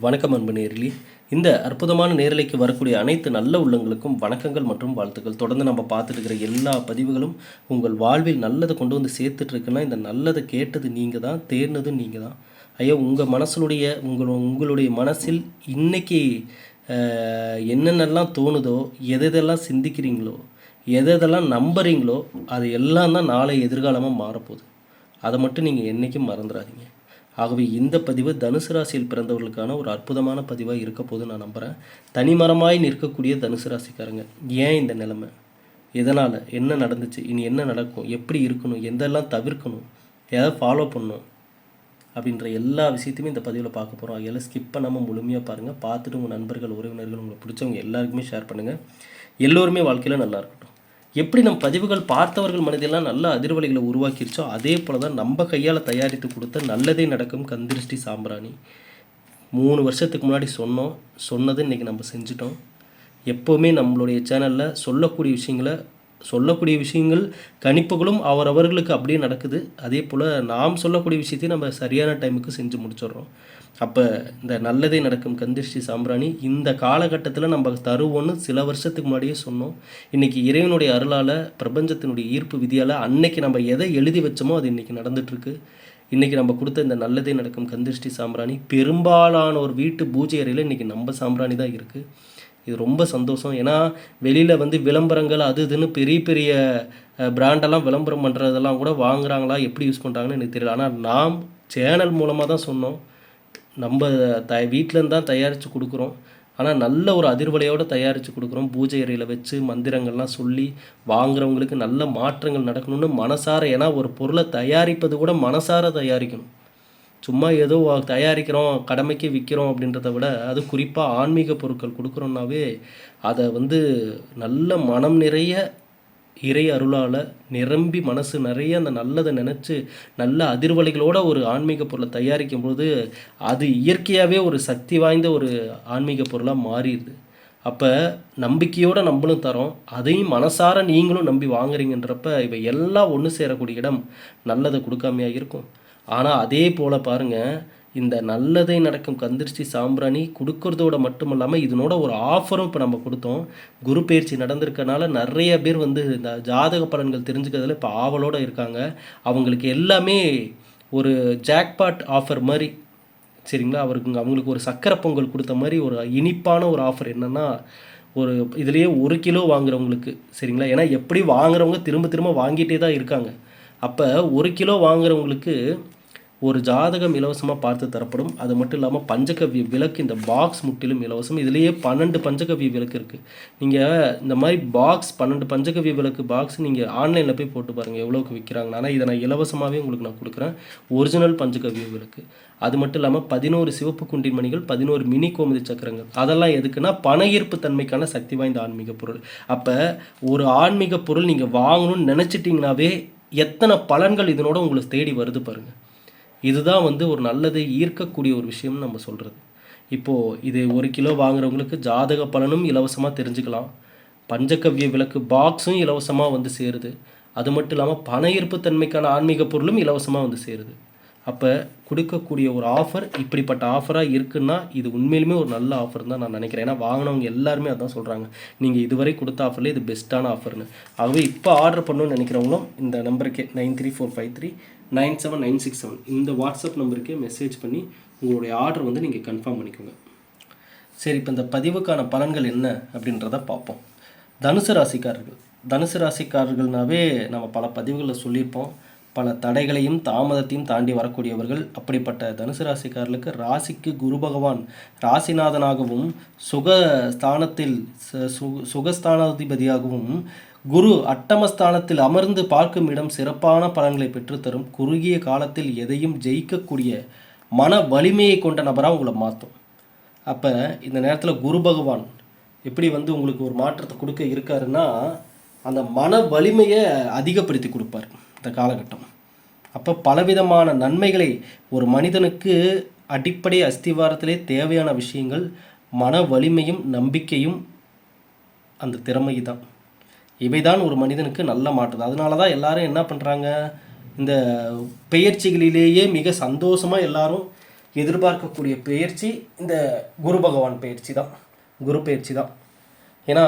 வணக்கம் அன்பு நேயர்களே. இந்த அற்புதமான நேரலைக்கு வரக்கூடிய அனைத்து நல்ல உள்ளங்களுக்கும் வணக்கங்கள் மற்றும் வாழ்த்துக்கள். தொடர்ந்து நம்ம பார்த்துட்டு இருக்கிற எல்லா பதிவுகளும் உங்கள் வாழ்வில் நல்லதை கொண்டு வந்து சேர்த்துட்டு இருக்குன்னா, இந்த நல்லதை கேட்டது நீங்கள் தான், தேர்னதும் நீங்கள் தான். ஐயா, உங்கள் மனசுடைய உங்களுடைய மனசில் இன்னைக்கு என்னென்னலாம் தோணுதோ, எதெல்லாம் சிந்திக்கிறீங்களோ, எதெல்லாம் நம்புறீங்களோ, அது எல்லாம் தான் நாளை எதிர்காலமாக மாறப்போகுது. அதை மட்டும் நீங்கள் என்றைக்கும் மறந்துடாதீங்க. ஆகவே இந்த பதிவு தனுசு ராசியில் பிறந்தவர்களுக்கான ஒரு அற்புதமான பதிவாக இருக்க போது நான் நம்புகிறேன். தனிமரமாய் நிற்கக்கூடிய தனுசு ராசிக்காரங்க, ஏன் இந்த நிலைமை, எதனால், என்ன நடந்துச்சு, இனி என்ன நடக்கும், எப்படி இருக்கணும், எதெல்லாம் தவிர்க்கணும், எதாவது ஃபாலோ பண்ணணும் அப்படின்ற எல்லா விஷயத்தையுமே இந்த பதிவில் பார்க்க போகிறோம். அதெல்லாம் ஸ்கிப் பண்ணாமல் முழுமையாக பாருங்கள். பார்த்துட்டு உங்கள் நண்பர்கள், உறவினர்கள், உங்களுக்கு பிடிச்சவங்க எல்லாருக்குமே ஷேர் பண்ணுங்கள். எல்லோருமே வாழ்க்கையில் நல்லா இருக்கட்டும். எப்படி நம் பதிவுகள் பார்த்தவர்கள் மனதெல்லாம் நல்ல அதிர்வலைகளை உருவாக்கிருச்சோ, அதே போல் தான் நம்ம கையால் தயாரித்து கொடுத்த நல்லதே நடக்கும் கந்திருஷ்டி சாம்பிராணி 3 வருஷத்துக்கு முன்னாடி சொன்னது இன்றைக்கி நம்ம செஞ்சிட்டோம். எப்போவுமே நம்மளுடைய சேனலில் சொல்லக்கூடிய விஷயங்கள் கணிப்புகளும் அவரவர்களுக்கு அப்படியே நடக்குது. அதே போல் நாம் சொல்லக்கூடிய விஷயத்தையும் நம்ம சரியான டைமுக்கு செஞ்சு முடிச்சிடுறோம். அப்போ இந்த நல்லதே நடக்கும் கந்திருஷ்டி சாம்பிராணி இந்த காலகட்டத்தில் நம்ம தருவோன்னு சில வருஷத்துக்கு முன்னாடியே சொன்னோம். இன்றைக்கி இறைவனுடைய அருளால், பிரபஞ்சத்தினுடைய ஈர்ப்பு விதியால் அன்னைக்கு நம்ம எதை எழுதி வச்சோமோ அது இன்றைக்கி நடந்துகிட்ருக்கு. இன்றைக்கி நம்ம கொடுத்த இந்த நல்லதே நடக்கும் கந்திருஷ்டி சாம்பிராணி பெரும்பாலான ஒரு வீட்டு பூஜை அறையில் இன்றைக்கி நம்ம சாம்பிராணி தான் இருக்குது. இது ரொம்ப சந்தோஷம். ஏன்னா வெளியில் விளம்பரங்கள் அது இதுன்னு பெரிய பெரிய பிராண்டெல்லாம் விளம்பரம் பண்ணுறதெல்லாம் கூட வாங்குகிறாங்களா, எப்படி யூஸ் பண்ணுறாங்கன்னு எனக்கு தெரியல. ஆனால் நாம் சேனல் மூலமாக தான் சொன்னோம், நம்ம வீட்டிலேருந்து தான் தயாரித்து கொடுக்குறோம். ஆனால் நல்ல ஒரு அதிர்வலையோடு தயாரித்து கொடுக்குறோம். பூஜை அறையில் வச்சு மந்திரங்கள்லாம் சொல்லி வாங்குறவங்களுக்கு நல்ல மாற்றங்கள் நடக்கணும்னு மனசார. ஏன்னா ஒரு பொருளை தயாரிப்பது கூட மனசார தயாரிக்கணும். சும்மா ஏதோ தயாரிக்கிறோம், கடமைக்கு விற்கிறோம் அப்படின்றத விட, அது குறிப்பாக ஆன்மீக பொருட்கள் கொடுக்குறோன்னாவே அதை நல்ல மனம் நிறைய இறை அருளால் நிரம்பி மனசு நிறைய அந்த நல்லதை நினச்சி நல்ல அதிர்வலைகளோட ஒரு ஆன்மீக பொருளை தயாரிக்கும் போது அது இயற்கையாகவே ஒரு சக்தி வாய்ந்த ஒரு ஆன்மீக பொருளாக மாறிடுது. அப்போ நம்பிக்கையோடு நம்மளும் தரோம், அதையும் மனசார நீங்களும் நம்பி வாங்குறீங்கன்றப்ப இவை எல்லாம் ஒன்று சேரக்கூடிய இடம் நல்லதை கொடுக்காமையா இருக்கும். ஆனால் அதே போல் பாருங்கள், இந்த நல்லதை நடக்கும் கந்திருஷ்டி சாம்பிராணி கொடுக்கறதோட மட்டும் இல்லாமல் இதனோட ஒரு ஆஃபரும் இப்போ நம்ம கொடுத்தோம். குரு பயிற்சி நடந்திருக்கனால நிறைய பேர் இந்த ஜாதக பலன்கள் தெரிஞ்சுக்கிறதுல இப்போ ஆவலோடு இருக்காங்க. அவங்களுக்கு எல்லாமே ஒரு ஜாக்பாட் ஆஃபர் மாதிரி, சரிங்களா, அவங்களுக்கு ஒரு சக்கரை பொங்கல் கொடுத்த மாதிரி ஒரு இனிப்பான ஒரு ஆஃபர். என்னென்னா, ஒரு இதுலேயே 1 கிலோ வாங்குறவங்களுக்கு, சரிங்களா, ஏன்னா எப்படி வாங்குறவங்க திரும்ப திரும்ப வாங்கிட்டே தான் இருக்காங்க. அப்போ 1 கிலோ வாங்குறவங்களுக்கு ஒரு ஜாதகம் இலவசமாக பார்த்து தரப்படும். அது மட்டும் இல்லாமல் பஞ்சகவ்ய விளக்கு இந்த பாக்ஸ் முற்றிலும் இலவசம். இதுலேயே 12 பஞ்சகவ்ய விளக்கு இருக்குது. நீங்கள் இந்த மாதிரி 12 பஞ்சகவ்ய விளக்கு பாக்ஸ் நீங்கள் ஆன்லைனில் போய் போட்டு பாருங்கள் எவ்வளோக்கு விற்கிறாங்க. ஆனால் இதை நான் இலவசமாகவே உங்களுக்கு நான் கொடுக்குறேன். ஒரிஜினல் பஞ்சகவ்ய விளக்கு. அது மட்டும் இல்லாமல் 11 சிவப்பு குண்டின் மணிகள், 11 மினி கோமதி சக்கரங்கள். அதெல்லாம் எதுக்குன்னா பண ஈர்ப்பு தன்மைக்கான சக்தி வாய்ந்த ஆன்மீக பொருள். அப்போ ஒரு ஆன்மீக பொருள் நீங்கள் வாங்கணும்னு நினச்சிட்டிங்கனாவே எத்தனை பலன்கள் இதனோட உங்களுக்கு தேடி வருது பாருங்கள். இதுதான் ஒரு நல்லதை ஈர்க்கக்கூடிய ஒரு விஷயம்னு நம்ம சொல்கிறது. இப்போது இது 1 கிலோ வாங்குறவங்களுக்கு ஜாதக பலனும் இலவசமாக தெரிஞ்சுக்கலாம், பஞ்சகவ்ய விளக்கு பாக்ஸும் இலவசமாக சேருது. அது மட்டும் இல்லாமல் பண ஈர்ப்பு தன்மைக்கான ஆன்மீக பொருளும் இலவசமாக சேருது. அப்போ கொடுக்கக்கூடிய ஒரு ஆஃபர் இப்படிப்பட்ட ஆஃபராக இருக்குன்னா இது உண்மையிலுமே ஒரு நல்ல ஆஃபர் தான் நான் நினைக்கிறேன். ஏன்னா வாங்கினவங்க எல்லாருமே அதான் சொல்கிறாங்க, நீங்கள் இதுவரை கொடுத்த ஆஃபரில் இது பெஸ்ட்டான ஆஃபர்னு. ஆகவே இப்போ ஆர்டர் பண்ணணும்னு நினைக்கிறவங்களும் இந்த நம்பருக்கே 9345397967 இந்த வாட்ஸ்அப் நம்பருக்கே மெசேஜ் பண்ணி உங்களுடைய ஆர்டர் நீங்கள் கன்ஃபார்ம் பண்ணிக்கோங்க. சரி, இப்போ இந்த பதிவுக்கான பலன்கள் என்ன அப்படின்றத பார்ப்போம். தனுசு ராசிக்காரர்கள்னாவே நம்ம பல பதிவுகளில் சொல்லியிருப்போம், பல தடைகளையும் தாமதத்தையும் தாண்டி வரக்கூடியவர்கள். அப்படிப்பட்ட தனுசு ராசிக்காரர்களுக்கு ராசிக்கு குரு பகவான் ராசிநாதனாகவும் சுகஸ்தானாதிபதியாகவும் குரு அட்டமஸ்தானத்தில் அமர்ந்து பார்க்கும் இடம் சிறப்பான பலன்களை பெற்றுத்தரும். குறுகிய காலத்தில் எதையும் ஜெயிக்கக்கூடிய மன வலிமையை கொண்ட நபராக உங்களை மாற்றும். அப்போ இந்த நேரத்தில் குரு பகவான் எப்படி உங்களுக்கு ஒரு மாற்றத்தை கொடுக்க இருக்காருன்னா, அந்த மன வலிமையை அதிகப்படுத்தி கொடுப்பார் இந்த காலகட்டம். அப்போ பலவிதமான நன்மைகளை, ஒரு மனிதனுக்கு அடிப்படை அஸ்திவாரத்திலே தேவையான விஷயங்கள் மன வலிமையும் நம்பிக்கையும் அந்த திறமை தான். இவைதான் ஒரு மனிதனுக்கு நல்ல மாற்றுது. அதனால தான் எல்லாரும் என்ன பண்ணுறாங்க, இந்த பெயர்ச்சிகளிலேயே மிக சந்தோஷமாக எல்லாரும் எதிர்பார்க்கக்கூடிய பயிற்சி இந்த குரு பகவான் பயிற்சி தான், குரு பயிற்சி தான். ஏன்னா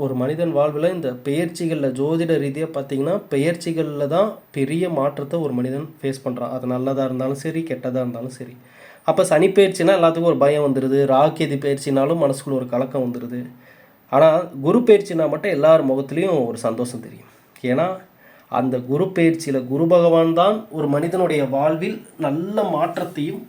ஒரு மனிதன் வாழ்வில் இந்த பெயர்ச்சிகளில் ஜோதிட ரீதியாக பார்த்திங்கன்னா பெயர்ச்சிகளில் தான் பெரிய மாற்றத்தை ஒரு மனிதன் ஃபேஸ் பண்ணுறான். அது நல்லதாக இருந்தாலும் சரி, கெட்டதாக இருந்தாலும் சரி. அப்போ சனி பயிற்சினா எல்லாத்துக்கும் ஒரு பயம் வந்துடுது, ராக்கேது பயிற்சினாலும் மனசுக்குள்ள ஒரு கலக்கம் வந்துடுது. ஆனால் குரு பயிற்சினா மட்டும் எல்லார் முகத்துலேயும் ஒரு சந்தோஷம் தெரியும். ஏன்னா அந்த குரு பயிற்சியில் குரு பகவான் தான் ஒரு மனிதனுடைய வாழ்வில் நல்ல மாற்றத்தையும்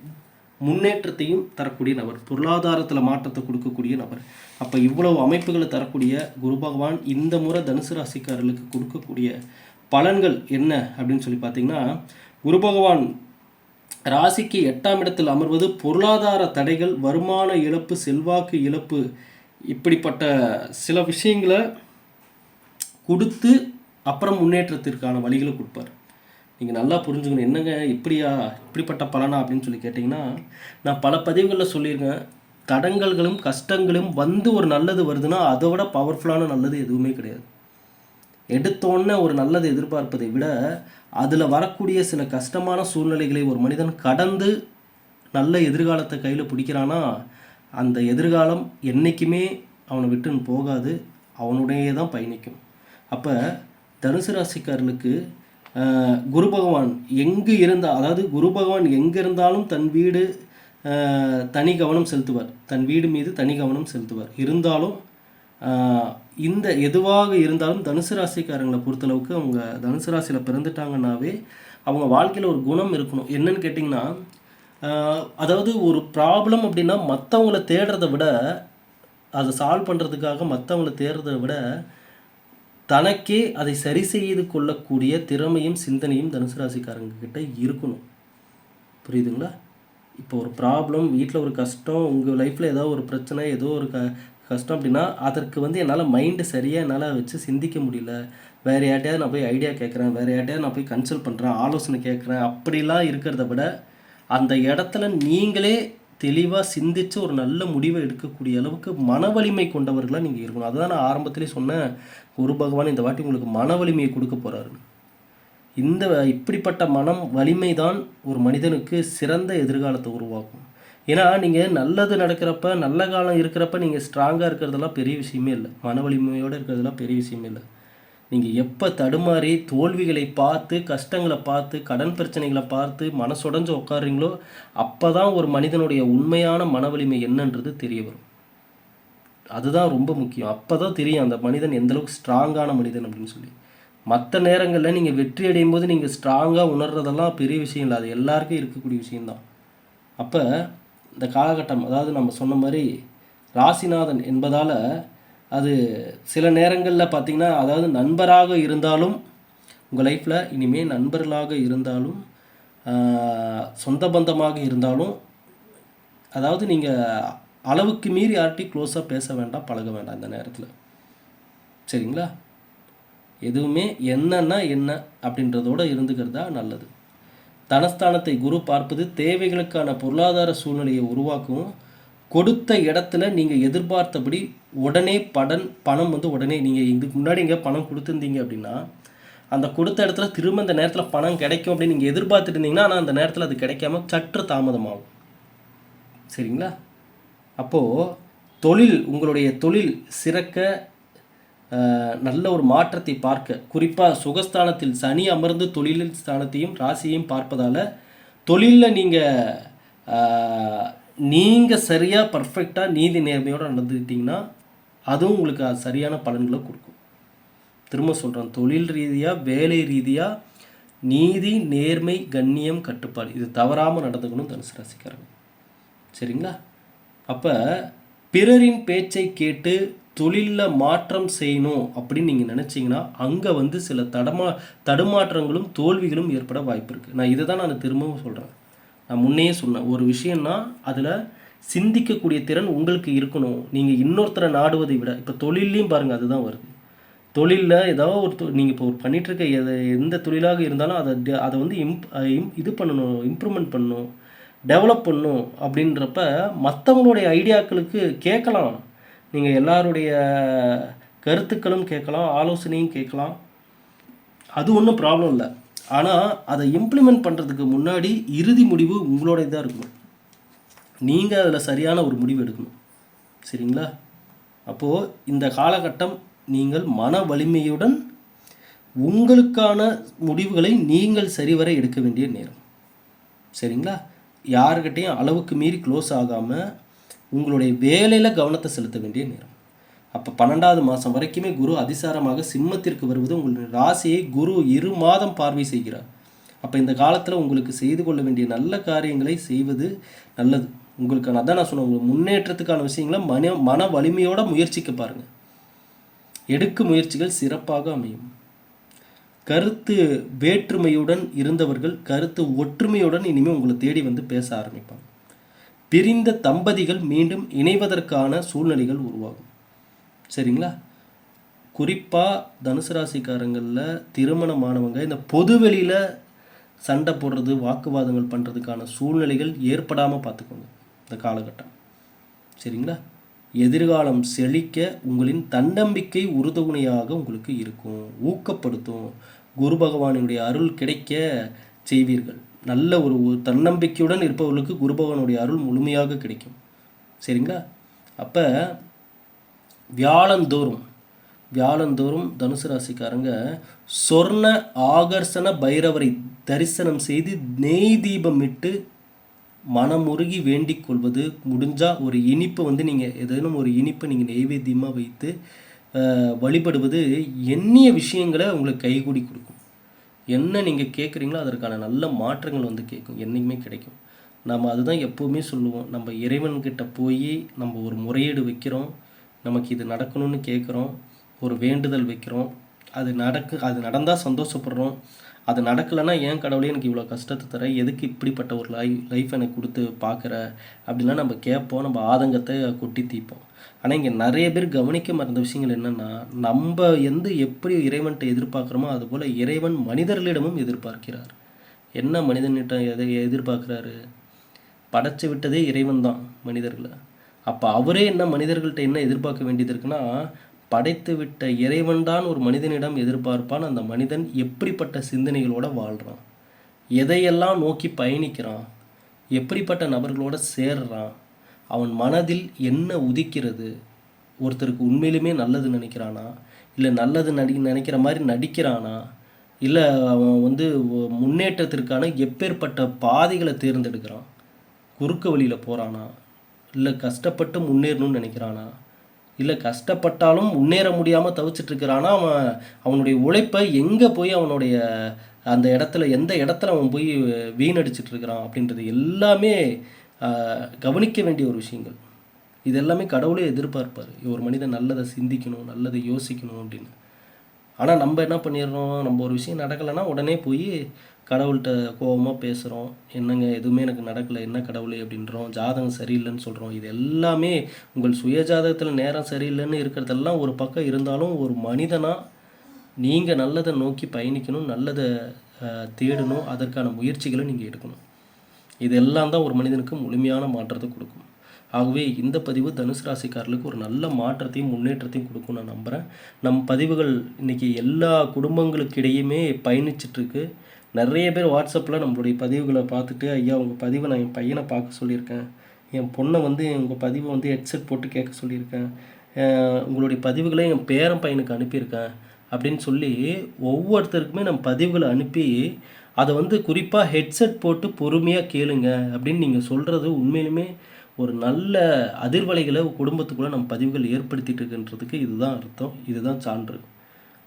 முன்னேற்றத்தையும் தரக்கூடிய நபர், பொருளாதாரத்தில் மாற்றத்தை கொடுக்கக்கூடிய நபர். அப்போ இவ்வளவு அமைப்புகளை தரக்கூடிய குரு பகவான் இந்த முறை தனுசு ராசிக்காரர்களுக்கு கொடுக்கக்கூடிய பலன்கள் என்ன அப்படின்னு சொல்லி பார்த்தீங்கன்னா, குரு பகவான் ராசிக்கு 8ஆம் இடத்தில் அமர்வது பொருளாதார தடைகள், வருமான இழப்பு, செல்வாக்கு இழப்பு, இப்படிப்பட்ட சில விஷயங்களை கொடுத்து அப்புறம் முன்னேற்றத்திற்கான வழிகளை கொடுப்பார். நீங்கள் நல்லா புரிஞ்சுக்கணும். என்னங்க இப்படிப்பட்ட பலனா அப்படின்னு சொல்லி கேட்டிங்கன்னா, நான் பல பதிவுகளில் சொல்லியிருக்கேன், தடங்கல்களும் கஷ்டங்களும் வந்து ஒரு நல்லது வருதுன்னா அதை விட பவர்ஃபுல்லான நல்லது எதுவுமே கிடையாது. எடுத்தோன்னே ஒரு நல்லது எதிர்பார்ப்பதை விட அதில் வரக்கூடிய சில கஷ்டமான சூழ்நிலைகளை ஒரு மனிதன் கடந்து நல்ல எதிர்காலத்தை கையில் பிடிக்கிறான்னா அந்த எதிர்காலம் என்றைக்குமே அவனை விட்டுன்னு போகாது, அவனுடையே தான் பயணிக்கும். அப்போ தனுசு ராசிக்காரர்களுக்கு குரு பகவான் எங்கு இருந்தால், அதாவது குரு பகவான் எங்கே இருந்தாலும் தன் வீடு தனி கவனம் செலுத்துவார், தன் வீடு மீது தனி கவனம் செலுத்துவார். இருந்தாலும் இந்த எதுவாக இருந்தாலும் தனுசு ராசிக்காரங்களை பொறுத்தளவுக்கு அவங்க தனுசு ராசியில் பிறந்துட்டாங்கன்னாவே அவங்க வாழ்க்கையில் ஒரு குணம் இருக்கணும். என்னன்னு கேட்டிங்கன்னா, அதாவது ஒரு ப்ராப்ளம் அப்படின்னா மற்றவங்கள தேடுறதை விட, அதை சால்வ் பண்ணுறதுக்காக மற்றவங்கள தேடுறதை விட தனக்கே அதை சரி செய்து கொள்ளக்கூடிய திறமையும் சிந்தனையும் தனுசு ராசிக்காரங்க கிட்ட இருக்கணும். புரியுதுங்களா? இப்போ ஒரு ப்ராப்ளம், வீட்டில் ஒரு கஷ்டம், உங்கள் லைஃப்பில் ஏதோ ஒரு பிரச்சனை, ஏதோ ஒரு கஷ்டம் அப்படின்னா அதற்கு என்னால் மைண்டு சரியாக என்னால் வச்சு சிந்திக்க முடியல, வேறு யார்ட்டையாவது நான் போய் ஐடியா கேட்குறேன், வேறு யார்ட்டையாவது நான் போய் கன்சல்ட் பண்ணுறேன், ஆலோசனை கேட்குறேன், அப்படிலாம் இருக்கிறத விட அந்த இடத்துல நீங்களே தெளிவாக சிந்தித்து ஒரு நல்ல முடிவை எடுக்கக்கூடிய அளவுக்கு மன வலிமை கொண்டவர்களாக நீங்கள் இருக்கணும். அதுதான் நான் ஆரம்பத்திலே சொன்னேன், குரு பகவான் இந்த வாட்டி உங்களுக்கு மன வலிமையை கொடுக்க போகிறாரு. இப்படிப்பட்ட மனம் வலிமை தான் ஒரு மனிதனுக்கு சிறந்த எதிர்காலத்தை உருவாக்கும். ஏன்னா நீங்கள் நல்லது நடக்கிறப்ப, நல்ல காலம் இருக்கிறப்ப நீங்கள் ஸ்ட்ராங்காக இருக்கிறதெல்லாம் பெரிய விஷயமே இல்லை, மன வலிமையோடு இருக்கிறதெல்லாம் பெரிய விஷயமே இல்லை. நீங்கள் எப்போ தடுமாறி தோல்விகளை பார்த்து, கஷ்டங்களை பார்த்து, கடன் பிரச்சனைகளை பார்த்து மனசுடைஞ்சு உட்காடுறீங்களோ அப்போ தான் ஒரு மனிதனுடைய உண்மையான மன வலிமை என்னன்றது தெரிய வரும். அதுதான் ரொம்ப முக்கியம். அப்போ தான் தெரியும் அந்த மனிதன் எந்தளவுக்கு ஸ்ட்ராங்கான மனிதன் அப்படின்னு சொல்லி. மற்ற நேரங்களில் நீங்கள் வெற்றி அடையும் போது நீங்கள் ஸ்ட்ராங்காக உணர்றதெல்லாம் பெரிய விஷயம் இல்லை, அது எல்லாருக்கும் இருக்கக்கூடிய விஷயந்தான். அப்போ இந்த காலகட்டம், அதாவது நம்ம சொன்ன மாதிரி ராசிநாதன் என்பதால் அது சில நேரங்களில் பார்த்திங்கன்னா, அதாவது நண்பராக இருந்தாலும் உங்கள் லைஃப்பில் இனிமேல் நண்பர்களாக இருந்தாலும் சொந்த பந்தமாக இருந்தாலும், அதாவது நீங்கள் அளவுக்கு மீறி யார்ட்டையும் க்ளோஸாக பேச வேண்டாம், பழக வேண்டாம் இந்த நேரத்தில். சரிங்களா? எதுவுமே என்னன்னா என்ன அப்படின்றதோடு இருந்துக்கிறதா நல்லது. தனஸ்தானத்தை குரு பார்ப்பது தேவைகளுக்கான பொருளாதார சூழ்நிலையை உருவாக்கும். கொடுத்த இடத்துல நீங்கள் எதிர்பார்த்தபடி உடனே பணம் உடனே நீங்கள் இதுக்கு முன்னாடி இங்கே பணம் கொடுத்துருந்தீங்க அப்படின்னா அந்த கொடுத்த இடத்துல திரும்ப இந்த நேரத்தில் பணம் கிடைக்கும் அப்படின்னு நீங்கள் எதிர்பார்த்துட்டு இருந்தீங்கன்னா, ஆனால் அந்த நேரத்தில் அது கிடைக்காம சற்று தாமதமாகும். சரிங்களா? அப்போது தொழில், உங்களுடைய தொழில் சிறக்க நல்ல ஒரு மாற்றத்தை பார்க்க, குறிப்பாக சுகஸ்தானத்தில் சனி அமர்ந்து தொழில் ஸ்தானத்தையும் ராசியையும் பார்ப்பதால் தொழிலில் நீங்கள் சரியாக பர்ஃபெக்டாக நீதி நேர்மையோடு நடந்துக்கிட்டிங்கன்னா அதுவும் உங்களுக்கு சரியான பலன்களை கொடுக்கும். திரும்ப சொல்கிறேன், தொழில் ரீதியாக, வேலை ரீதியாக நீதி, நேர்மை, கண்ணியம், கட்டுப்பாடு இது தவறாமல் நடந்துக்கணும் தனுசு ராசிக்காரங்க. சரிங்களா? அப்போ பிறரின் பேச்சை கேட்டு தொழிலில் மாற்றம் செய்யணும் அப்படின்னு நீங்கள் நினச்சிங்கன்னா அங்கே சில தடுமாற்றங்களும் தோல்விகளும் ஏற்பட வாய்ப்பு இருக்குது. நான் இதை தான் நான் திரும்பவும் சொல்கிறேன். நான் முன்னையே சொன்னேன், ஒரு விஷயம்னா அதில் சிந்திக்கக்கூடிய திறன் உங்களுக்கு இருக்கணும். நீங்கள் இன்னொருத்தரை நாடுவதை விட, இப்போ தொழிலையும் பாருங்கள் அதுதான் வருது. தொழிலில் ஏதாவது ஒரு நீங்கள் இப்போ பண்ணிகிட்ருக்க எந்த தொழிலாக இருந்தாலும் அதை இது பண்ணணும், இம்ப்ரூவ்மெண்ட் பண்ணணும், டெவலப் பண்ணணும். அப்படின்றப்ப மற்றவங்களுடைய ஐடியாக்களுக்கு கேட்கலாம், நீங்கள் எல்லாருடைய கருத்துக்களும் கேட்கலாம், ஆலோசனையும் கேட்கலாம், அது ஒன்றும் ப்ராப்ளம் இல்லை. ஆனால் அதை இம்ப்ளிமெண்ட் பண்ணுறதுக்கு முன்னாடி இறுதி முடிவு உங்களோட இதாக இருக்கணும். நீங்கள் அதில் சரியான ஒரு முடிவு எடுக்கணும். சரிங்களா? அப்போது இந்த காலகட்டம் நீங்கள் மன வலிமையுடன் உங்களுக்கான முடிவுகளை நீங்கள் சரிவர எடுக்க வேண்டிய நேரம். சரிங்களா? யாருக்கிட்டையும் அளவுக்கு மீறி க்ளோஸ் ஆகாமல் உங்களுடைய வேலையில் கவனத்தை செலுத்த வேண்டிய நேரம். அப்போ 12வது மாதம் வரைக்குமே குரு அதிசாரமாக சிம்மத்திற்கு வருவது உங்களுடைய ராசியை குரு 2 மாதம் பார்வை செய்கிறார். அப்போ இந்த காலத்தில் உங்களுக்கு செய்து கொள்ள வேண்டிய நல்ல காரியங்களை செய்வது நல்லது. உங்களுக்கு அதான் நான் சொன்னேன், உங்களுக்கு முன்னேற்றத்துக்கான விஷயங்களை மன வலிமையோடு முயற்சிக்க பாருங்கள். எடுக்கும் முயற்சிகள் சிறப்பாக அமையும். கருத்து வேற்றுமையுடன் இருந்தவர்கள் கருத்து ஒற்றுமையுடன் இனிமேல் உங்களை தேடி வந்து பேச ஆரம்பிப்பாங்க. பிரிந்த தம்பதிகள் மீண்டும் இணைவதற்கான சூழ்நிலைகள் உருவாகும். சரிங்களா? குறிப்பாக தனுசு ராசிக்காரங்களில் திருமணமானவங்க இந்த பொதுவெளியில் சண்டை போடுறது, வாக்குவாதங்கள் பண்ணுறதுக்கான சூழ்நிலைகள் ஏற்படாமல் பார்த்துக்கோங்க இந்த காலகட்டம். சரிங்களா? எதிர்காலம் செழிக்க உங்களின் தன்னம்பிக்கை உறுதுணையாக உங்களுக்கு இருக்கும், ஊக்கப்படுத்தும். குரு பகவானுடைய அருள் கிடைக்க செய்வீர்கள். நல்ல ஒரு தன்னம்பிக்கையுடன் இருப்பவர்களுக்கு குரு பகவானுடைய அருள் முழுமையாக கிடைக்கும். சரிங்களா? அப்போ வியாழந்தோறும் தனுசு ராசிக்காரங்க சொர்ண ஆகர்ஷண பைரவரை தரிசனம் செய்து நெய் தீபமிட்டு மனமுருகி வேண்டிக் கொள்வது. முடிஞ்சால் ஒரு இனிப்பை வந்து நீங்கள் ஏதேனும் ஒரு இனிப்பை நீங்கள் நெய்வேத்தியமாக வைத்து வழிபடுவது எண்ணிய விஷயங்களை உங்களுக்கு கைகூடி கொடுக்கும். என்ன நீங்கள் கேட்குறீங்களோ அதற்கான நல்ல மாற்றங்கள் வந்து என்றைக்குமே கிடைக்கும். நம்ம அதுதான் எப்போவுமே சொல்லுவோம், நம்ம இறைவன்கிட்ட போய் நம்ம ஒரு முறையீடு வைக்கிறோம், நமக்கு இது நடக்கணும்னு கேட்குறோம், ஒரு வேண்டுதல் வைக்கிறோம், அது நடந்தால் சந்தோஷப்படுறோம். அது நடக்கலைன்னா ஏன் கடவுளே எனக்கு இவ்வளோ கஷ்டத்தை தர, எதுக்கு இப்படிப்பட்ட ஒரு லைஃப் எனக்கு கொடுத்து பார்க்குற அப்படின்லாம் நம்ம கேட்போம், நம்ம ஆதங்கத்தை கொட்டி தீப்போம். ஆனால் இங்கே நிறைய பேர் கவனிக்க மறந்த விஷயங்கள் என்னென்னா, நம்ம எப்படி இறைவன்கிட்ட எதிர்பார்க்குறோமோ அதுபோல் இறைவன் மனிதர்களிடமும் எதிர்பார்க்கிறார். என்ன மனிதன்கிட்ட எதிர்பார்க்குறாரு? படைச்சு விட்டதே இறைவன் தான் மனிதர்களை. அப்போ அவரே மனிதர்கள்ட்ட என்ன எதிர்பார்க்க வேண்டியது இருக்குன்னா, படைத்து விட்ட இறைவன் தான் ஒரு மனிதனிடம் எதிர்பார்ப்பான். அந்த மனிதன் எப்படிப்பட்ட சிந்தனைகளோடு வாழ்கிறான், எதையெல்லாம் நோக்கி பயணிக்கிறான், எப்படிப்பட்ட நபர்களோடு சேர்றான், அவன் மனதில் என்ன உதிக்கிறது, ஒருத்தருக்கு உண்மையிலுமே நல்லது நினைக்கிறானா, இல்லை நல்லது நினைக்கிற மாதிரி நடிக்கிறானா, இல்லை அவன் முன்னேற்றத்திற்கான எப்பேற்பட்ட பாதைகளை தேர்ந்தெடுக்கிறான், குறுக்கு வழியில் போகிறானா, இல்லை கஷ்டப்பட்டு முன்னேறணும்னு நினைக்கிறானா, இல்லை கஷ்டப்பட்டாலும் முன்னேற முடியாமல் தவிச்சிட்ருக்கிறானா, அவனுடைய உழைப்பை எங்கே போய் அவனுடைய அந்த இடத்துல எந்த இடத்துல அவன் போய் வீணடிச்சிட்ருக்கிறான் அப்படின்றது எல்லாமே கவனிக்க வேண்டிய ஒரு விஷயங்கள். இது எல்லாமே கடவுளே எதிர்பார்ப்பார், ஒரு மனிதன் நல்லதை சிந்திக்கணும், நல்லதை யோசிக்கணும் அப்படின்னு. ஆனால் நம்ம என்ன பண்ணிடுறோம், நம்ம ஒரு விஷயம் நடக்கலைன்னா உடனே போய் கடவுள்கிட்ட கோபமாக பேசுகிறோம், என்னங்க எதுவுமே எனக்கு நடக்கலை, என்ன கடவுளே அப்படின்றோம், ஜாதகம் சரியில்லைன்னு சொல்கிறோம். இது எல்லாமே உங்கள் சுய ஜாதகத்தில் நேரம் சரியில்லைன்னு இருக்கிறதெல்லாம் ஒரு பக்கம் இருந்தாலும், ஒரு மனிதனாக நீங்கள் நல்லதை நோக்கி பயணிக்கணும், நல்லதை தேடணும், அதற்கான முயற்சிகளை நீங்கள் எடுக்கணும். இதெல்லாம் தான் ஒரு மனிதனுக்கு முழுமையான மாற்றத்தை கொடுக்கும். ஆகவே இந்த பதிவு தனுசு ராசிக்காரர்களுக்கு ஒரு நல்ல மாற்றத்தையும் முன்னேற்றத்தையும் கொடுக்கும் நான் நம்புகிறேன். நம் பதிவுகள் இன்றைக்கி எல்லா குடும்பங்களுக்கு இடையுமே பயணிச்சிட்ருக்கு. நிறைய பேர் வாட்ஸ்அப்பில் நம்மளுடைய பதிவுகளை பார்த்துட்டு, ஐயா உங்கள் பதிவை நான் என் பையனை பார்க்க சொல்லியிருக்கேன், என் பொண்ணை உங்கள் பதிவை ஹெட்செட் போட்டு கேட்க சொல்லியிருக்கேன், உங்களுடைய பதிவுகளை என் பேரன் பையனுக்கு அனுப்பியிருக்கேன் அப்படின்னு சொல்லி ஒவ்வொருத்தருக்குமே நம்ம பதிவுகளை அனுப்பி அதை குறிப்பாக ஹெட்செட் போட்டு பொறுமையாக கேளுங்க அப்படின்னு நீங்கள் சொல்கிறது உண்மையிலுமே ஒரு நல்ல அதிர்வலைகளை குடும்பத்துக்குள்ளே நம்ம பதிவுகள் ஏற்படுத்திட்டு இருக்குன்றதுக்கு இதுதான் அர்த்தம், இதுதான் சான்று.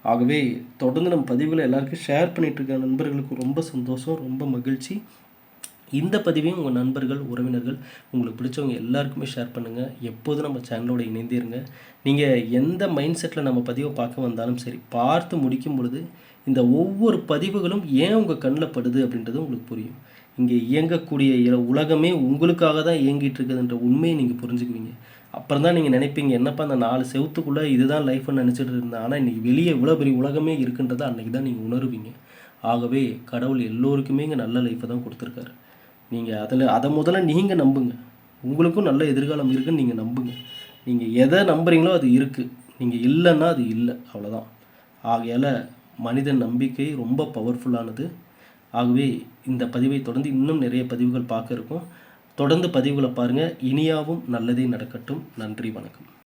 ஆகவே தொடர்ந்து நம்ம பதிவுகளை எல்லாருக்கும் ஷேர் பண்ணிகிட்ருக்க நண்பர்களுக்கு ரொம்ப சந்தோஷம், ரொம்ப மகிழ்ச்சி. இந்த பதிவையும் உங்கள் நண்பர்கள், உறவினர்கள், உங்களுக்கு பிடிச்சவங்க எல்லாருக்குமே ஷேர் பண்ணுங்கள். எப்போதும் நம்ம சேனலோட இணைந்திருங்க. நீங்கள் எந்த மைண்ட் செட்டில் நம்ம பதிவை பார்க்க வந்தாலும் சரி, பார்த்து முடிக்கும் பொழுது இந்த ஒவ்வொரு பதிவுகளும் ஏன் உங்கள் கண்ணில் படுது அப்படின்றது உங்களுக்கு புரியும். இங்கே இயங்கக்கூடிய உலகமே உங்களுக்காக தான் இயங்கிட்டு இருக்குதுன்ற உண்மையை நீங்கள் புரிஞ்சுக்குவீங்க. அப்புறம் தான் நீங்கள் நினைப்பீங்க, என்னப்பா அந்த 4 செவத்துக்குள்ளே இதுதான் லைஃப்னு நினச்சிட்டு இருந்தேன், ஆனால் இன்றைக்கி வெளியே இவ்வளோ பெரிய உலகமே இருக்குன்றதை அன்றைக்கி தான் நீங்கள் உணருவீங்க. ஆகவே கடவுள் எல்லோருக்குமே இங்கே நல்ல லைஃப்பை தான் கொடுத்துருக்காரு. நீங்கள் அதை முதல்ல நீங்கள் நம்புங்க. உங்களுக்கும் நல்ல எதிர்காலம் இருக்குதுன்னு நீங்கள் நம்புங்க. நீங்கள் எதை நம்புறீங்களோ அது இருக்குது, நீங்கள் இல்லைன்னா அது இல்லை, அவ்வளோதான். ஆகையால் மனிதன் நம்பிக்கை ரொம்ப பவர்ஃபுல்லானது. ஆகவே இந்த பதிவை தொடர்ந்து இன்னும் நிறைய பதிவுகள் பார்க்க இருக்கும். தொடர்ந்து பதிவுகளை பாருங்கள். இனியாவும் நல்லதே நடக்கட்டும். நன்றி, வணக்கம்.